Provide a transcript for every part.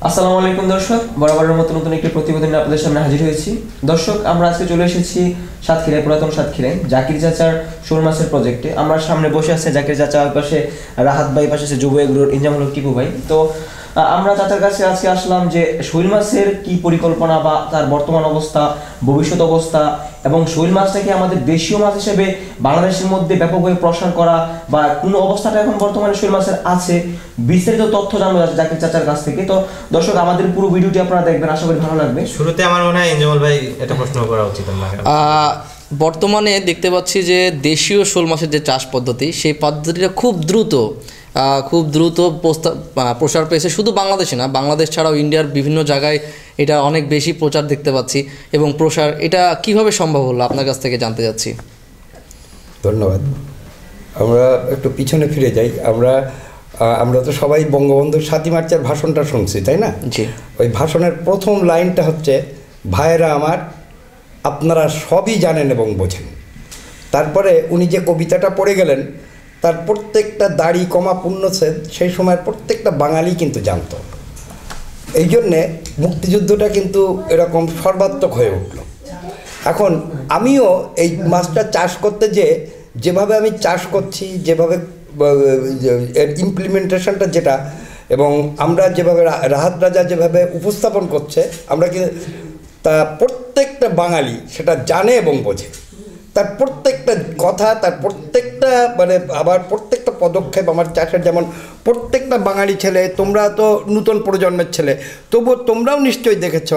আসসালামু আলাইকুম দর্শক, বরাবরের মতো নতুন একটি প্রতিবেদন নিয়ে আপনাদের সামনে হাজির হয়েছি। দর্শক, আমরা আজকে চলে এসেছি সাতক্ষীরায়, পুরাতন সাতক্ষীরায় জাকির চাচার শোল মাছের প্রজেক্টে। আমরা সামনে বসে আছে জাকির চাচা, পাশে রাহাত ভাই, পাশে আছে যুব এগ্রোর ইনজামুল হক টিপু ভাই। তো আমরা চাচার কাছে আজকে আসলাম যে শৈল মাছের কি পরিকল্পনা বা তার বর্তমান অবস্থা, ভবিষ্যৎ অবস্থা, এবং শৈল মাছটাকে আমাদের দেশীয় মাছ হিসেবে বাংলাদেশের মধ্যে ব্যাপকভাবে প্রসার করা বা কোন অবস্থাটা এখন বর্তমানে শৈল মাছের আছে, বিস্তারিত তথ্য জানবো জাকির চাচার কাছ থেকে। তো দর্শক, আমাদের পুরো ভিডিওটি আপনারা দেখবেন, আশা করি ভালো লাগবে। শুরুতে আমার মনে হয় ইনজামুল ভাই এটা প্রশ্ন করা উচিত। বর্তমানে দেখতে পাচ্ছি যে দেশীয় শোল মাছের যে চাষ পদ্ধতি, সেই পদ্ধতিটা খুব দ্রুত প্রসার পেয়েছে। শুধু বাংলাদেশে না, বাংলাদেশ ছাড়াও ইন্ডিয়ার বিভিন্ন জায়গায় এটা অনেক বেশি প্রচার দেখতে পাচ্ছি এবং প্রসার। এটা কিভাবে সম্ভব হলো আপনার কাছ থেকে জানতে চাচ্ছি। ধন্যবাদ। আমরা একটু পিছনে ফিরে যাই। আমরা তো সবাই বঙ্গবন্ধুর 7ই মার্চের ভাষণটা শুনছি, তাই না? জি। ওই ভাষণের প্রথম লাইনটা হচ্ছে, ভাইয়েরা আমার, আপনারা সবই জানেন এবং বোঝেন। তারপরে উনি যে কবিতাটা পড়ে গেলেন, তার প্রত্যেকটা দাড়ি কমা পূর্ণচ্ছেদ সেই সময় প্রত্যেকটা বাঙালি কিন্তু জানত। এই জন্যে মুক্তিযুদ্ধটা কিন্তু এরকম সর্বাত্মক হয়ে উঠল। এখন আমিও এই মাছটা চাষ করতে যেভাবে আমি চাষ করছি, যেভাবে এর ইমপ্লিমেন্টেশনটা যেটা, এবং আমরা যেভাবে রাহাত রাজা যেভাবে উপস্থাপন করছে, আমরা কিন্তু তা প্রত্যেকটা বাঙালি সেটা জানে এবং বোঝে। তার প্রত্যেকটা কথা, তার প্রত্যেকটা আবার প্রত্যেকটা পদক্ষেপ আমার চাষের, যেমন প্রত্যেকটা বাঙালি ছেলে, তোমরা তো নূতন প্রজন্মের ছেলে, তবুও তোমরাও নিশ্চয়ই দেখেছ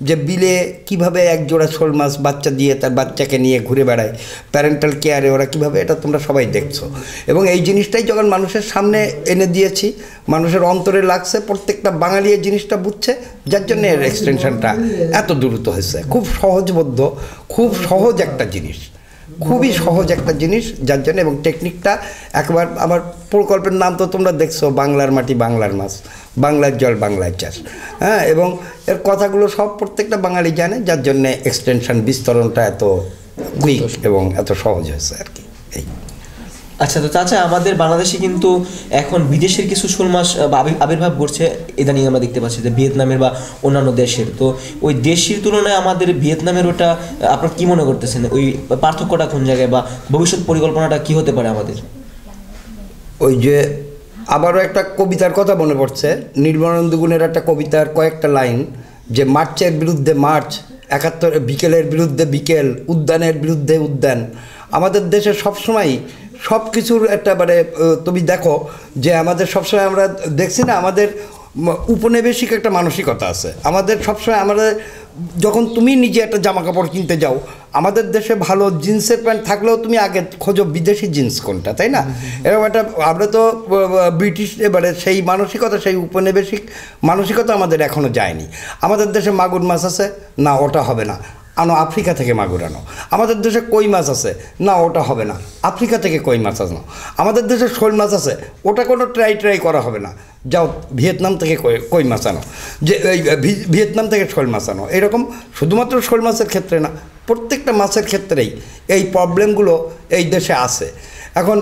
যে বিলে কিভাবে এক জোড়া শোল মাছ বাচ্চা দিয়ে তার বাচ্চাকে নিয়ে ঘুরে বেড়ায়, প্যারেন্টাল কেয়ারে ওরা কীভাবে, এটা তোমরা সবাই দেখছো। এবং এই জিনিসটাই যখন মানুষের সামনে এনে দিয়েছি, মানুষের অন্তরে লাগছে, প্রত্যেকটা বাঙালি এই জিনিসটা বুঝছে, যার জন্য এর এক্সটেনশনটা এত দ্রুত হয়েছে। খুব সহজবোধ্য, খুব সহজ একটা জিনিস, খুবই সহজ একটা জিনিস, যার জন্য। এবং টেকনিকটা একবার, আমার প্রকল্পের নাম তো তোমরা দেখছো, বাংলার মাটি বাংলার মাছ, বাংলার জল বাংলার চাষ। হ্যাঁ, এবং এর কথাগুলো সব প্রত্যেকটা বাঙালি জানে, যার জন্যে এক্সটেনশন, বিস্তরণটা এত কুইক এবং এত সহজ হয়েছে আর কি। এই আচ্ছা, তো চাচা, আমাদের বাংলাদেশে কিন্তু এখন বিদেশের কিছু শোল মাছ আবির্ভাব করছে ইদানিং। আমরা দেখতে পাচ্ছি যে ভিয়েতনামের বা অন্যান্য দেশের, তো ওই দেশের তুলনায় আমাদের ভিয়েতনামের ওটা আপনারা কি মনে করতেছেন? ওই পার্থক্যটা কোন জায়গায়, বা ভবিষ্যৎ পরিকল্পনাটা কি হতে পারে আমাদের? ওই যে আবারও একটা কবিতার কথা মনে পড়ছে, নির্মলানন্দ গুণের একটা কবিতার কয়েকটা লাইন, যে মার্চের বিরুদ্ধে মার্চ, 71 বিকেলের বিরুদ্ধে বিকেল, উদ্যানের বিরুদ্ধে উদ্যান। আমাদের দেশে সবসময় সব কিছুর একটা তুমি দেখো যে আমাদের সবসময় আমরা দেখছি না, আমাদের উপনিবেশিক একটা মানসিকতা আছে আমাদের সবসময়। আমাদের যখন তুমি নিজে একটা জামা কাপড় কিনতে যাও, আমাদের দেশে ভালো জিন্সের প্যান্ট থাকলেও তুমি আগে খোঁজো বিদেশি জিন্স কোনটা, তাই না? এরকম একটা, আমরা তো ব্রিটিশ সেই মানসিকতা, সেই উপনিবেশিক মানসিকতা আমাদের এখনও যায়নি। আমাদের দেশে মাগুর মাছ আছে, না ওটা হবে না, আনো আফ্রিকা থেকে মাগুর আনো। আমাদের দেশে কই মাছ আছে, না ওটা হবে না, আফ্রিকা থেকে কই মাছ আনো। আমাদের দেশে শোল মাছ আছে, ওটা কোনো ট্রাই করা হবে না, যাও ভিয়েতনাম থেকে কই মাছ আনো, যে এই ভিয়েতনাম থেকে শোল মাছ আনো। এরকম শুধুমাত্র শোল মাছের ক্ষেত্রে না, প্রত্যেকটা মাছের ক্ষেত্রেই এই প্রবলেমগুলো এই দেশে আছে। এখন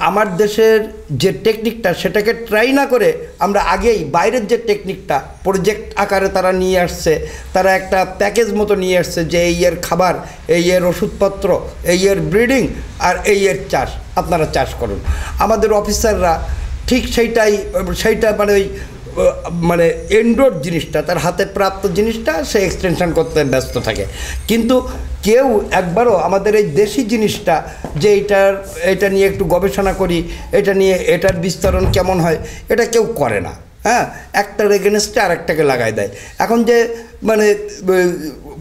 আমার দেশের যে টেকনিকটা, সেটাকে ট্রাই না করে আমরা আগেই বাইরের যে টেকনিকটা প্রজেক্ট আকারে তারা নিয়ে আসছে, তারা একটা প্যাকেজ মতো নিয়ে আসছে, যে এই এর খাবার, এই এর ওষুধপত্র, এই এর ব্রিডিং, আর এই এর চাষ, আপনারা চাষ করুন। আমাদের অফিসাররা ঠিক সেইটা ওই এন্ডোর জিনিসটা, তার হাতে প্রাপ্ত জিনিসটা সে এক্সটেনশন করতে ব্যস্ত থাকে। কিন্তু কেউ একবারও আমাদের এই দেশি জিনিসটা, যে এটা নিয়ে একটু গবেষণা করি, এটা নিয়ে এটার বিস্তরণ কেমন হয়, এটা কেউ করে না। হ্যাঁ, একটার এগেনস্টে আরেকটাকে লাগাই দেয়। এখন যে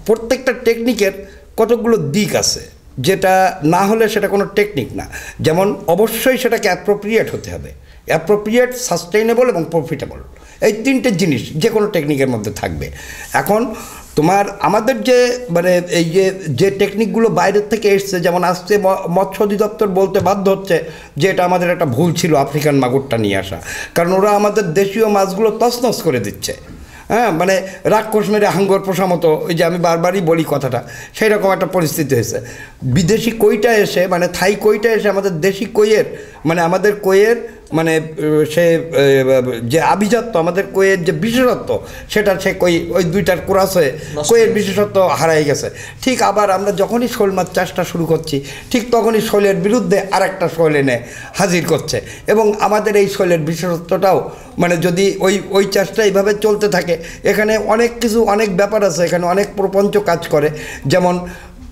প্রত্যেকটা টেকনিকের কতগুলো দিক আছে, যেটা না হলে সেটা কোনো টেকনিক না। যেমন অবশ্যই সেটাকে অ্যাপ্রোপ্রিয়েট হতে হবে, অ্যাপ্রোপ্রিয়েট, সাস্টেইনেবল এবং প্রফিটেবল, এই তিনটে জিনিস যে কোনো টেকনিকের মধ্যে থাকবে। এখন আমাদের যে এই যে টেকনিকগুলো বাইরের থেকে এসছে, যেমন আসছে মৎস্য অধিদপ্তর বলতে বাধ্য হচ্ছে যে এটা আমাদের একটা ভুল ছিল আফ্রিকান মাগুরটা নিয়ে আসা, কারণ ওরা আমাদের দেশীয় মাছগুলো তছনছ করে দিচ্ছে। হ্যাঁ, রাক্ষস মেরে হাঙ্গর পোষা মতো, ওই যে আমি বারবারই বলি কথাটা, সেই রকম একটা পরিস্থিতি হয়েছে। বিদেশি কইটা এসে, থাই কইটা এসে আমাদের দেশি কইয়ের, আমাদের কইয়ের মানে সে যে আভিজাত্য আমাদের কইয়ের যে বিশেষত্ব সেটা সে ওই দুইটার ক্রস হয়ে কইয়ের বিশেষত্ব হারাই গেছে। ঠিক আবার আমরা যখনই শোল মাছ চাষটা শুরু করছি ঠিক তখনই শোলের বিরুদ্ধে আরেকটা শোল এনে হাজির করছে, এবং আমাদের এই শোলের বিশেষত্বটাও মানে যদি ওই চাষটা এইভাবে চলতে থাকে, এখানে অনেক কিছু অনেক ব্যাপার আছে, এখানে অনেক প্রপঞ্চ কাজ করে, যেমন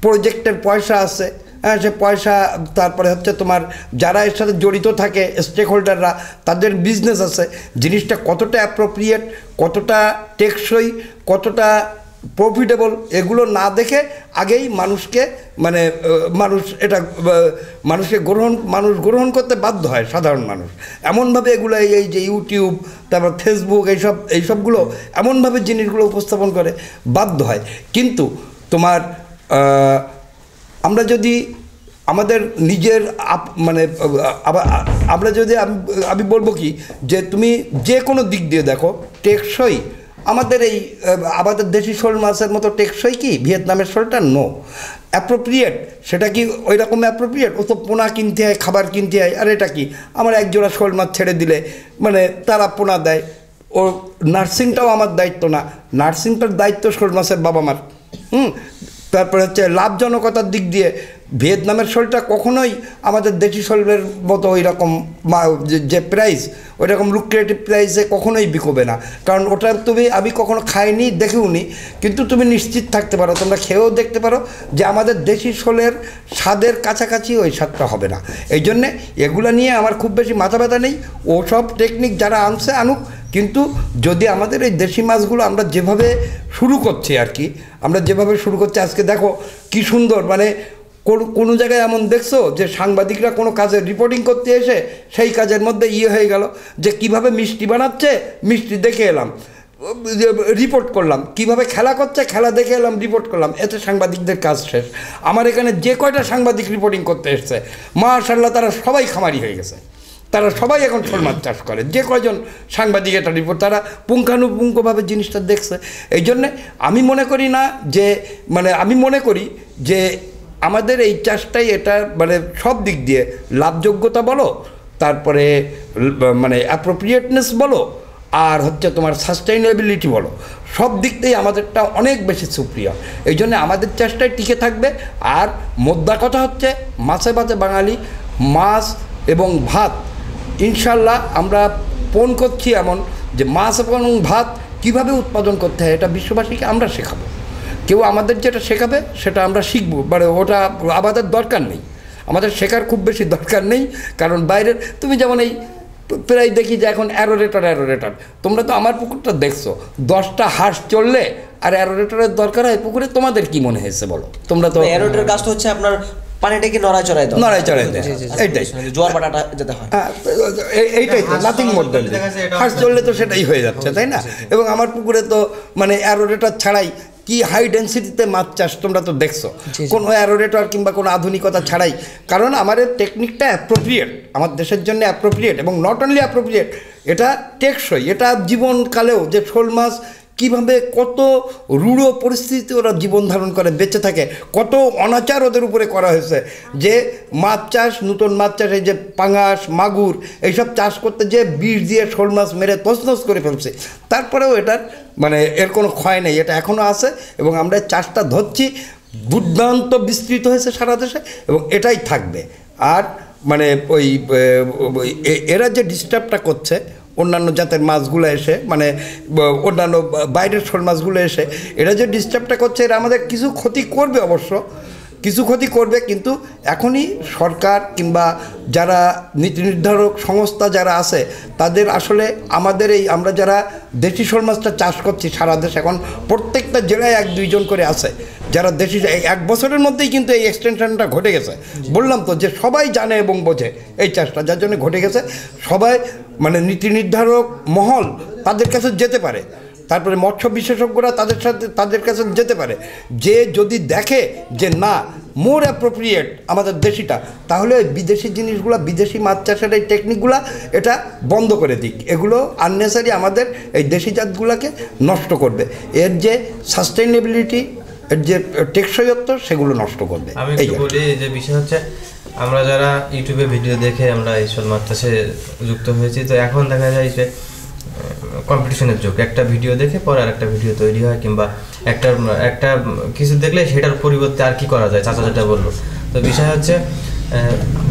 প্রজেক্টের পয়সা আছে, হ্যাঁ সে পয়সা, তারপরে হচ্ছে তোমার যারা এর সাথে জড়িত থাকে স্টেক হোল্ডাররা তাদের বিজনেস আছে, জিনিসটা কতটা অ্যাপ্রোপ্রিয়েট, কতটা টেকসই, কতটা প্রফিটেবল এগুলো না দেখে আগেই মানুষকে মানে মানুষকে মানুষ গ্রহণ করতে বাধ্য হয় সাধারণ মানুষ। এমনভাবে এগুলো এই যে ইউটিউব তারপর ফেসবুক এইসবগুলো এমনভাবে জিনিসগুলো উপস্থাপন করে বাধ্য হয়। কিন্তু তোমার আমরা যদি আমাদের নিজের মানে আমরা যদি আমি বলবো কি যে তুমি যে কোনো দিক দিয়ে দেখো টেকসই আমাদের আমাদের দেশি শোল মাছের মতো টেকসই কি ভিয়েতনামের শোলটা? নো। অ্যাপ্রোপ্রিয়েট সেটা কি ওই রকম অ্যাপ্রোপ্রিয়েট? ও তো পোনা কিনতে হয়, খাবার কিনতে হয়, আর এটা কি আমার একজোড়া শোল মাছ ছেড়ে দিলে মানে তারা পোনা দেয়, ও নার্সিংটাও আমার দায়িত্ব না, নার্সিংটার দায়িত্ব শোল মাছের বাবা মার। তারপরে হচ্ছে লাভজনকতার দিক দিয়ে ভিয়েতনামের শোলটা কখনোই আমাদের দেশি শোলের মতো ওই রকম যে প্রাইস ওই রকম লুক্রেটিভ প্রাইসে কখনোই বিকবে না, কারণ ওটা আমি কখনো খাইনি দেখেও নি, কিন্তু তুমি নিশ্চিত থাকতে পারো, তোমরা খেয়েও দেখতে পারো যে আমাদের দেশি শোলের স্বাদের কাছাকাছি ওই স্বাদটা হবে না। এই জন্যে এগুলো নিয়ে আমার খুব বেশি মাথা ব্যথা নেই, ওসব টেকনিক যারা আনছে আনুক, কিন্তু যদি আমাদের এই দেশি মাছগুলো আমরা যেভাবে শুরু করছি আর কি, আমরা যেভাবে শুরু করছি আজকে দেখো কি সুন্দর, মানে কোনো জায়গায় এমন দেখছো যে সাংবাদিকরা কোনো কাজে রিপোর্টিং করতে এসে সেই কাজের মধ্যে হয়ে গেল যে কিভাবে মিষ্টি বানাচ্ছে, মিষ্টি দেখে এলাম রিপোর্ট করলাম, কিভাবে খেলা করছে খেলা দেখে এলাম রিপোর্ট করলাম, এতে সাংবাদিকদের কাজ শেষ। আমার এখানে যে কয়টা সাংবাদিক রিপোর্টিং করতে এসছে মাশাআল্লাহ তারা সবাই খামারি হয়ে গেছে, তারা সবাই এখন শোল মাছ চাষ করে, যে কয়জন সাংবাদিক এটা রিপোর্ট তারা পুঙ্খানুপুঙ্খভাবে জিনিসটা দেখছে। এই জন্যে আমি মনে করি না যে আমি মনে করি যে আমাদের এই চাষটাই এটা মানে সব দিক দিয়ে লাভযোগ্যতা বলো, তারপরে মানে অ্যাপ্রোপ্রিয়েটনেস বলো, আর হচ্ছে তোমার সাস্টেইনেবিলিটি বলো, সব দিক দিয়েই আমাদেরটা অনেক বেশি সুপ্রিয়। এই জন্য আমাদের চাষটাই টিকে থাকবে। আর মোদ্দা কথা হচ্ছে মাছে ভাতে বাঙালি, মাছ এবং ভাত ইনশাল্লাহ আমরা পণ করছি এমন যে মাছ এবং ভাত কীভাবে উৎপাদন করতে হয় এটা বিশ্ববাসীকে আমরা শেখাবো। কেউ আমাদের যেটা শেখাবে সেটা আমরা শিখবো, মানে ওটা আমাদের দরকার নেই, আমাদের শেখার খুব বেশি দরকার নেই। কারণ বাইরের তুমি যেমন এই প্রায় দেখি যে এখন অ্যারোরেটর, তোমরা তো আমার পুকুরটা দেখছো, 10টা হাঁস চললে আর অ্যারোরেটরের দরকার হয় পুকুরে, তোমাদের কি মনে হয়েছে বলো? তোমরা তো অ্যারোরেটরের কাজটা হচ্ছে আপনার পানিটাকে নড়াচড়ায় দেয়, এইটাই জোয়ার বাটাটা যেতে হয়, এইটাই তো নাথিং মোর দ্যান হাঁস চললে তো সেটাই হয়ে যাচ্ছে, তাই না? এবং আমার পুকুরে তো মানে অ্যারোরেটর ছাড়াই কি হাই ডেন্সিটিতে মাছ চাষ তোমরা তো দেখছো, কোনো অ্যারোরেটর কিংবা কোনো আধুনিকতা ছাড়াই, কারণ আমাদের টেকনিকটা অ্যাপ্রোপ্রিয়েট, আমার দেশের জন্য অ্যাপ্রোপ্রিয়েট, এবং নট অনলি অ্যাপ্রোপ্রিয়েট, এটা টেকসই, এটা জীবনকালেও যে শোল মাছ কীভাবে কত রূঢ় পরিস্থিতিতে ওরা জীবন ধারণ করে বেঁচে থাকে, কত অনাচার ওদের উপরে করা হয়েছে, যে মাছ চাষ, নতুন মাছ চাষ, এই যে পাঙাশ মাগুর এইসব চাষ করতে যে বিষ দিয়ে শোল মাছ মেরে তছনছ করে ফেলছে, তারপরেও এটার মানে এর কোনো ক্ষয় নেই, এটা এখনও আছে, এবং আমরা চাষটা ধরছি, দুর্দান্ত বিস্তৃত হয়েছে সারা দেশে, এবং এটাই থাকবে। আর মানে এরা যে ডিস্টার্বটা করছে অন্যান্য জাতের মাছগুলো এসে, মানে অন্যান্য বাইরের শোল মাছগুলো এসে এরা যে ডিস্টার্বটা করছে, এরা আমাদের কিছু ক্ষতি করবে, অবশ্য কিছু ক্ষতি করবে, কিন্তু এখনই সরকার কিংবা যারা নীতি নির্ধারক সংস্থা যারা আছে তাদের আসলে আমাদের আমরা যারা দেশি শোল মাছটা চাষ করছি সারা দেশ, এখন প্রত্যেকটা জেলায় 1-2 জন করে আছে যারা দেশি, 1 বছরের মধ্যেই কিন্তু এই এক্সটেনশনটা ঘটে গেছে। বললাম তো যে সবাই জানে এবং বোঝে এই চাষটা, যার জন্য ঘটে গেছে, সবাই মানে নীতি নির্ধারক মহল তাদের কাছে যেতে পারে, তারপরে মৎস্য বিশেষজ্ঞরা তাদের কাছে যেতে পারে, যে যদি দেখে যে না মোর অ্যাপ্রোপ্রিয়েট আমাদের দেশিটা, তাহলে বিদেশি জিনিসগুলো, বিদেশি মাছ চাষের এই টেকনিকগুলো এটা বন্ধ করে দিক, এগুলো আননেসারি আমাদের এই দেশি জাতগুলোকে নষ্ট করবে, এর যে সাস্টেইনেবিলিটি, এর যে টেকসইত্ব সেগুলো নষ্ট করবে। আমি বলি যে বিষয় হচ্ছে আমরা যারা ইউটিউবে ভিডিও দেখে আমরা এই শোল মাছ চাষে যুক্ত হয়েছি, তো এখন দেখা যায় যে কম্পিটিশনের যুগ, একটা ভিডিও দেখে পরে আর একটা ভিডিও তৈরি হয়, কিংবা একটা একটা কিছু দেখলে সেটার পরিবর্তে আর কি করা যায়, চাচা যেটা বললো। তো বিষয় হচ্ছে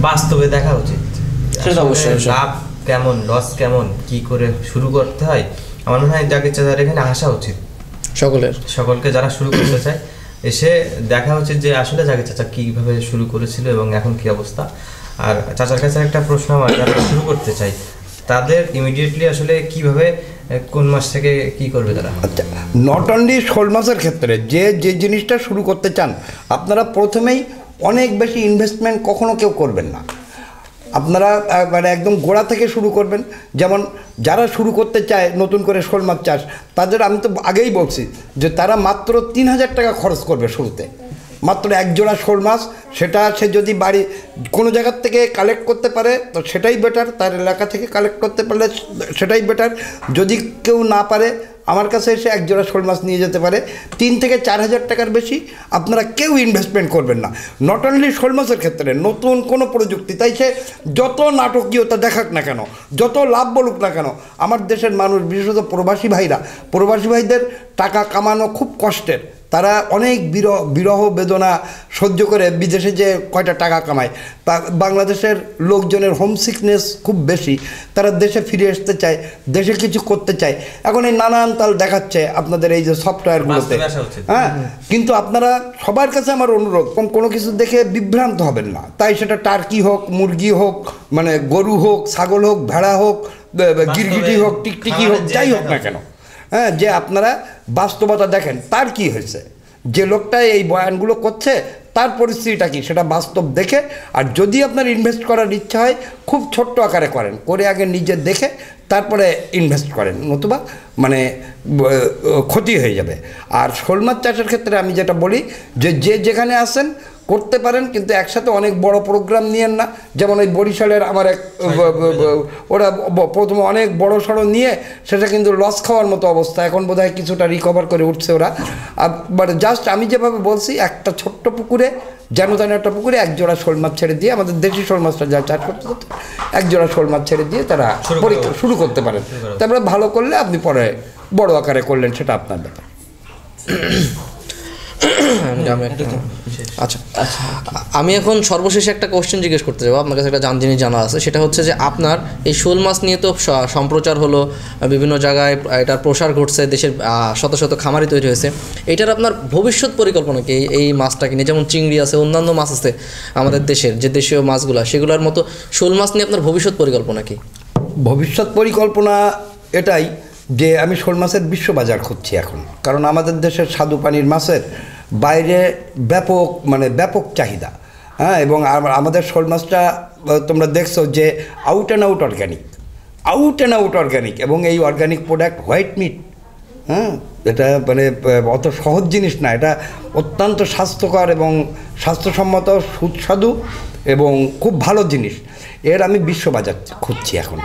বাস্তবে দেখা উচিত, সেটা তো অবশ্যই। লাভ কেমন, লস কেমন, কি করে শুরু করতে হয়। আমার মনে হয় জাকির চাচার এখানে আসা উচিত, সকলকে যারা শুরু করতে চায় এসে দেখা উচিত যে আসলে জাকির চাচা কীভাবে শুরু করেছিল এবং এখন কি অবস্থা। আর চাচার কাছে একটা প্রশ্ন আমার, যারা শুরু করতে চাই তাদের ইমিডিয়েটলি আসলে কিভাবে, কোন মাস থেকে কি করবে তারা? আচ্ছা, নট অনলি শোল মাছের ক্ষেত্রে যে যে জিনিসটা শুরু করতে চান, আপনারা প্রথমেই অনেক বেশি ইনভেস্টমেন্ট কখনো কেউ করবেন না। আপনারা মানে একদম গোড়া থেকে শুরু করবেন। যেমন যারা শুরু করতে চায় নতুন করে শোল মাছ চাষ, তাদের আমি তো আগেই বলছি যে তারা মাত্র 3,000 টাকা খরচ করবে শুরুতে, মাত্র এক জোড়া শোল মাছ। সেটা সে যদি বাড়ি কোনো জায়গার থেকে কালেক্ট করতে পারে তো সেটাই বেটার, তার এলাকা থেকে কালেক্ট করতে পারলে সেটাই বেটার। যদি কেউ না পারে আমার কাছে এসে এক জোড়া শোল মাছ নিয়ে যেতে পারে। 3 থেকে 4,000 টাকার বেশি আপনারা কেউ ইনভেস্টমেন্ট করবেন না, নট অনলি শোল মাছের ক্ষেত্রে। নতুন কোনো প্রযুক্তি, তাই সে যত নাটকীয়তা দেখাক না কেন, যত লাভ বলুক না কেন, আমার দেশের মানুষ, বিশেষত প্রবাসী ভাইদের টাকা কামানো খুব কষ্টের। তারা অনেক বিরহ বেদনা সহ্য করে বিদেশে যে কয়টা টাকা কামায়, তা বাংলাদেশের লোকজনের হোমসিকনেস খুব বেশি, তারা দেশে ফিরে আসতে চায়, দেশে কিছু করতে চায়। এখন এই নানান তাল দেখাচ্ছে আপনাদের এই যে সফটওয়্যারগুলোতে, হ্যাঁ। কিন্তু আপনারা সবার কাছে আমার অনুরোধ, কোনো কিছু দেখে বিভ্রান্ত হবেন না। তাই সেটা টার্কি হোক, মুরগি হোক, মানে গরু হোক, ছাগল হোক, ভেড়া হোক, গিরগিটি হোক, টিকটিকি হোক, যাই হোক না কেন, হ্যাঁ, যে আপনারা বাস্তবতা দেখেন তার কি হয়েছে, যে লোকটা এই বয়ানগুলো করছে তার পরিস্থিতিটা কি, সেটা বাস্তব দেখে। আর যদি আপনার ইনভেস্ট করার ইচ্ছা হয় খুব ছোট্ট আকারে করেন, করে আগে নিজে দেখে তারপরে ইনভেস্ট করেন, নতুবা মানে ক্ষতি হয়ে যাবে। আর শোল মাছ চাষের ক্ষেত্রে আমি যেটা বলি যে যেখানে আসেন করতে পারেন, কিন্তু একসাথে অনেক বড় প্রোগ্রাম নিয়েন না। যেমন ওই বরিশালের আমার এক ওরা প্রথমে অনেক বড় সড়ো নিয়ে সেটা কিন্তু লস খাওয়ার মতো অবস্থা, এখন বোধহয় কিছুটা রিকভার করে উঠছে ওরা। বাট জাস্ট আমি যেভাবে বলছি, একটা ছোট্ট পুকুরে, যেন একটা পুকুরে এক জোড়া শোল মাছ ছেড়ে দিয়ে, আমাদের দেশি শোল মাছটা যা চাষ করতে করতে এক জোড়া শোল মাছ ছেড়ে দিয়ে তারা পরীক্ষা শুরু করতে পারেন। তারপরে ভালো করলে আপনি পরে বড় আকারে করলেন, সেটা আপনার ব্যাপার। আচ্ছা, আমি এখন সর্বশেষে একটা কোশ্চেন জিজ্ঞেস করতে যাবো, আপনার কাছে একটা জিনিস জানা আছে, সেটা হচ্ছে যে আপনার এই শোল মাছ নিয়ে তো সম্প্রচার হলো, বিভিন্ন জায়গায় এটার প্রসার ঘটছে, দেশের শত শত খামারি তৈরি হয়েছে। এটার আপনার ভবিষ্যৎ পরিকল্পনা কি এই মাছটাকে নিয়ে? যেমন চিংড়ি আছে, অন্যান্য মাছ আছে আমাদের দেশের যে দেশীয় মাছগুলো, সেগুলোর মতো শোল মাছ নিয়ে আপনার ভবিষ্যৎ পরিকল্পনা কি? ভবিষ্যৎ পরিকল্পনা এটাই যে আমি শোল মাছের বিশ্ববাজার খুঁজছি এখন, কারণ আমাদের দেশের স্বাদু পানির মাছের বাইরে ব্যাপক চাহিদা, হ্যাঁ। এবং আমাদের শোল মাছটা তোমরা দেখছো যে আউট অ্যান্ড আউট অর্গ্যানিক, এবং এই অর্গ্যানিক প্রোডাক্ট হোয়াইট মিট, হ্যাঁ, এটা মানে অত সহজ জিনিস না, এটা অত্যন্ত স্বাস্থ্যকর এবং স্বাস্থ্যসম্মত, সুস্বাদু এবং খুব ভালো জিনিস। এর আমি বিশ্ববাজার খুঁজছি এখন,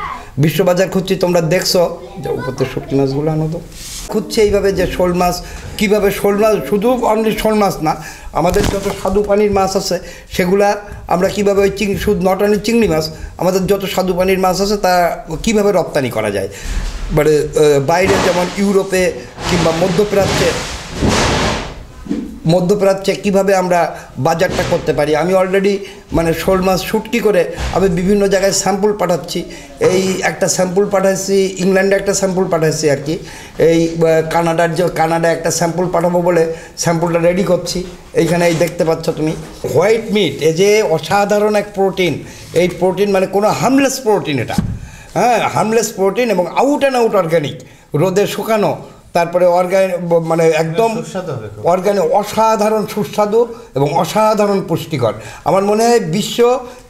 বিশ্ববাজার খুঁজছি। তোমরা দেখছো যে উপরে শুটকি মাছগুলো আনো তো খুঁজছে এইভাবে, যে শোল মাছ কীভাবে, শোল মাছ শুধু অনলি শোল মাছ না, আমাদের যত স্বাদু পানির মাছ আছে সেগুলা আমরা কীভাবে ওই শুধু নট অনলি চিংড়ি মাছ, আমাদের যত স্বাদু পানির মাছ আছে তা কীভাবে রপ্তানি করা যায়, মানে বাইরে যেমন ইউরোপে কিংবা মধ্যপ্রাচ্যে কীভাবে আমরা বাজারটা করতে পারি। আমি অলরেডি মানে শোল মাছ শুটকি করে আমি বিভিন্ন জায়গায় স্যাম্পল পাঠাচ্ছি। এই একটা স্যাম্পল পাঠাচ্ছি, ইংল্যান্ডে একটা স্যাম্পল পাঠাচ্ছি আর কি, এই কানাডা একটা স্যাম্পল পাঠাবো বলে স্যাম্পলটা রেডি করছি। এইখানে এই দেখতে পাচ্ছ তুমি হোয়াইট মিট, এ যে অসাধারণ এক প্রোটিন, এই প্রোটিন মানে কোনো হার্মলেস প্রোটিন, এটা হ্যাঁ হার্মলেস প্রোটিন, এবং আউট অ্যান্ড আউট অর্গ্যানিক, রোদে শুকানো, তারপরে মানে একদম অর্গানিক, অসাধারণ সুস্বাদু এবং অসাধারণ পুষ্টিকর। আমার মনে হয় বিশ্ব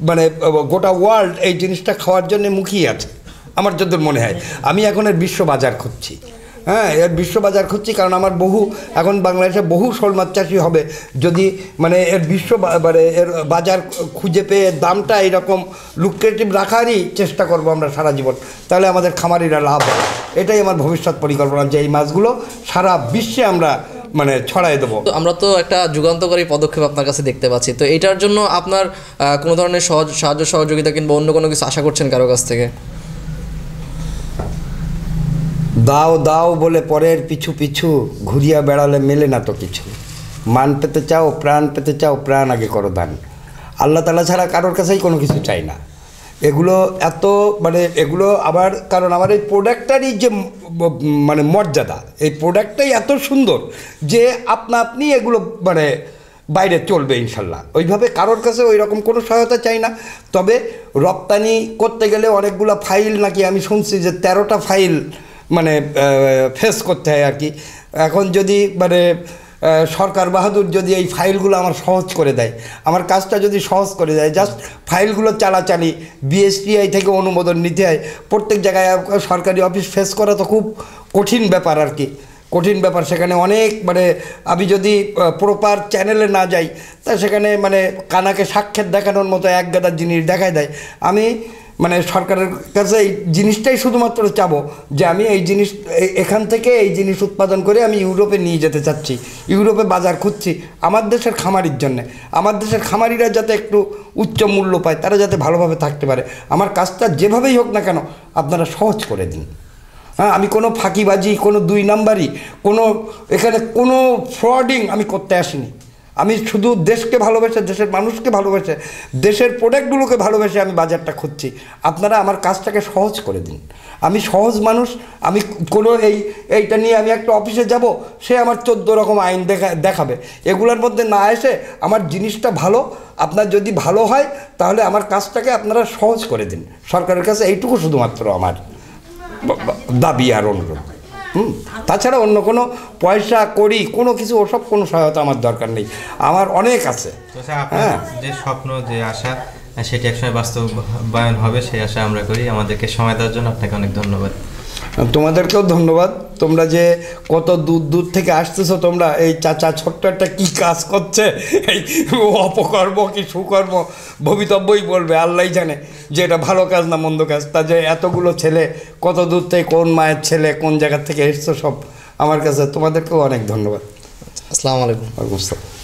মানে গোটা ওয়ার্ল্ড এই জিনিসটা খাওয়ার জন্য মুখিয়ে আছে আমার যতদূর মনে হয়। আমি এখন এর বিশ্ববাজার খুঁজছি, হ্যাঁ, এর বিশ্ববাজার খুঁজছি, কারণ আমার এখন বাংলাদেশে বহু শোল মাছ চাষি হবে যদি মানে এর এর বাজার খুঁজে পেয়ে দামটা এইরকম লুক্রেটিভ রাখারই চেষ্টা করব আমরা সারা জীবন, তাহলে আমাদের খামারিরা লাভ হবে। এটাই আমার ভবিষ্যৎ পরিকল্পনা, যে এই মাছগুলো সারা বিশ্বে আমরা মানে ছড়াই দেবো। তো আমরা তো একটা যুগান্তকারী পদক্ষেপ আপনার কাছে দেখতে পাচ্ছি, তো এটার জন্য আপনার কোনো ধরনের সাহায্য সহযোগিতা কিংবা অন্য কোনো কিছু আশা করছেন কারো কাছ থেকে? দাও দাও বলে পরের পিছু পিছু ঘুরিয়া বেড়ালে মেলে না তো কিছু। মান পেতে চাও, প্রাণ পেতে চাও, প্রাণ আগে করো দান। আল্লাহ তাআলা ছাড়া কারোর কাছেই কোনো কিছু চাই না। এগুলো এত মানে এগুলো আবার কারণ আমার এই প্রোডাক্টটারই যে মানে মর্যাদা, এই প্রোডাক্টটাই এত সুন্দর যে আপনি এগুলো মানে বাইরে চলবে ইনশাল্লাহ। ওইভাবে কারোর কাছে ওই রকম কোনো সহায়তা চাই না। তবে রপ্তানি করতে গেলে অনেকগুলো ফাইল নাকি আমি শুনছি যে 13টা ফাইল মানে ফেস করতে হয় আর কি। এখন যদি মানে সরকার বাহাদুর যদি এই ফাইলগুলো আমার সহজ করে দেয়, আমার কাজটা যদি সহজ করে দেয়, জাস্ট ফাইলগুলো চালাচালি বিএসটিআই থেকে অনুমোদন নিতে হয়, প্রত্যেক জায়গায় সরকারি অফিস ফেস করা তো খুব কঠিন ব্যাপার আর কি, কঠিন ব্যাপার। সেখানে অনেক মানে আমি যদি প্রপার চ্যানেলে না যাই তা সেখানে মানে কানাকে সাক্ষাৎ দেখানোর মতো এক গাদার জিনিস দেখায় দেয়। আমি মানে সরকারের কাছে এই জিনিসটাই শুধুমাত্র চাবো যে আমি এই জিনিস এখান থেকে এই জিনিস উৎপাদন করে আমি ইউরোপে নিয়ে যেতে চাচ্ছি, ইউরোপে বাজার খুঁজছি আমার দেশের খামারির জন্যে। আমার দেশের খামারিরা যাতে একটু উচ্চ মূল্য পায়, তারা যাতে ভালোভাবে থাকতে পারে। আমার কাজটা যেভাবেই হোক না কেন আপনারা সহজ করে দিন। হ্যাঁ, আমি কোনো ফাঁকিবাজি, কোনো 2 নাম্বারি, কোনো এখানে কোনো ফ্রডিং আমি করতে আসিনি। আমি শুধু দেশকে ভালোবেসে, দেশের মানুষকে ভালোবেসে, দেশের প্রোডাক্টগুলোকে ভালোবেসে আমি বাজারটা খুঁজছি। আপনারা আমার কাজটাকে সহজ করে দিন। আমি সহজ মানুষ। আমি কোনো এইটা নিয়ে আমি একটা অফিসে যাব, সে আমার 14 রকম আইন দেখাবে। এগুলোর মধ্যে না এসে আমার জিনিসটা ভালো, আপনার যদি ভালো হয় তাহলে আমার কাজটাকে আপনারা সহজ করে দিন। সরকারের কাছে এইটুকু শুধুমাত্র আমার দাবি আর অনুরোধ। তাছাড়া অন্য কোনো পয়সা করি কোনো কিছু ওসব কোনো সহায়তা আমার দরকার নেই, আমার অনেক আছে। হ্যাঁ, যে স্বপ্ন যে আশা সেটি একসময় বাস্তবায়ন হবে সেই আশা আমরা করি। আমাদেরকে সময় দেওয়ার জন্য আপনাকে অনেক ধন্যবাদ। তোমাদেরকেও ধন্যবাদ। তোমরা যে কত দূর দূর থেকে আসতেছো, তোমরা এই চাচা ছোট্ট একটা কী কাজ করছে, এই অপকর্ম কি সুকর্ম ভবিতব্যই বলবে, আল্লাহই জানে যে এটা ভালো কাজ না মন্দ কাজ। তা যে এতগুলো ছেলে কত দূর থেকে, কোন মায়ের ছেলে, কোন জায়গা থেকে এসছো সব আমার কাছে, তোমাদেরকেও অনেক ধন্যবাদ। আসসালামু আলাইকুম। ওয়ালাইকুম আসসালাম।